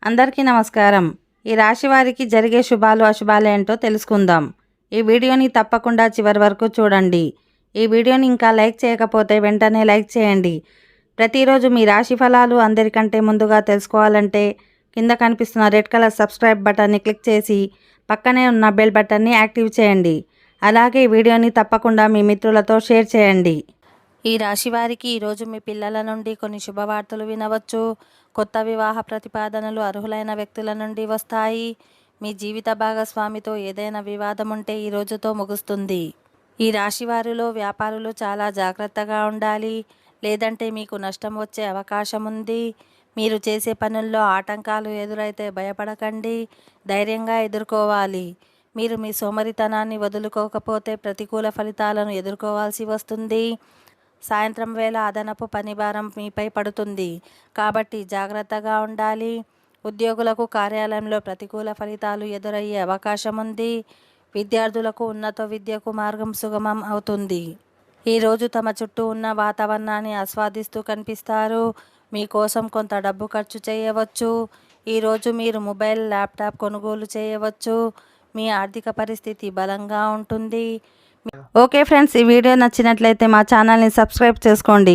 అందరికీ నమస్కారం. ఈ రాశి వారికి జరిగే శుభాలు అశుభాలు ఏంటో తెలుసుకుందాం. ఈ వీడియోని తప్పకుండా చివరి వరకు చూడండి. ఈ వీడియోని ఇంకా లైక్ చేయకపోతే వెంటనే లైక్ చేయండి. ప్రతిరోజు మీ రాశి ఫలాలు అందరికంటే ముందుగా తెలుసుకోవాలంటే కింద కనిపిస్తున్న రెడ్ కలర్ సబ్స్క్రైబ్ బటన్ని క్లిక్ చేసి పక్కనే ఉన్న బెల్ బటన్ని యాక్టివ్ చేయండి. అలాగే ఈ వీడియోని తప్పకుండా మీ మిత్రులతో షేర్ చేయండి. ఈ రాశి వారికి ఈరోజు మీ పిల్లల నుండి కొన్ని శుభవార్తలు వినవచ్చు. కొత్త వివాహ ప్రతిపాదనలు అర్హులైన వ్యక్తుల నుండి వస్తాయి. మీ జీవిత భాగస్వామితో ఏదైనా వివాదం ఉంటే ఈ రోజుతో ముగుస్తుంది. ఈ రాశి వారిలో వ్యాపారులు చాలా జాగ్రత్తగా ఉండాలి, లేదంటే మీకు నష్టం వచ్చే అవకాశం ఉంది. మీరు చేసే పనుల్లో ఆటంకాలు ఎదురైతే భయపడకండి, ధైర్యంగా ఎదుర్కోవాలి. మీరు మీ సోమరితనాన్ని వదులుకోకపోతే ప్రతికూల ఫలితాలను ఎదుర్కోవాల్సి వస్తుంది. సాయంత్రం వేళ అదనపు పనిభారం మీపై పడుతుంది, కాబట్టి జాగ్రత్తగా ఉండాలి. ఉద్యోగులకు కార్యాలయంలో ప్రతికూల ఫలితాలు ఎదురయ్యే అవకాశం ఉంది. విద్యార్థులకు ఉన్నత విద్యకు మార్గం సుగమం అవుతుంది. ఈరోజు తమ చుట్టూ ఉన్న వాతావరణాన్ని ఆస్వాదిస్తూ కనిపిస్తారు. మీకోసం కొంత డబ్బు ఖర్చు చేయవచ్చు. ఈరోజు మీరు మొబైల్, ల్యాప్టాప్ కొనుగోలు చేయవచ్చు. మీ ఆర్థిక పరిస్థితి బలంగా ఉంటుంది. ఓకే ఫ్రెండ్స్, ఈ వీడియో నచ్చినట్లయితే మా ఛానల్ని సబ్స్క్రైబ్ చేసుకోండి.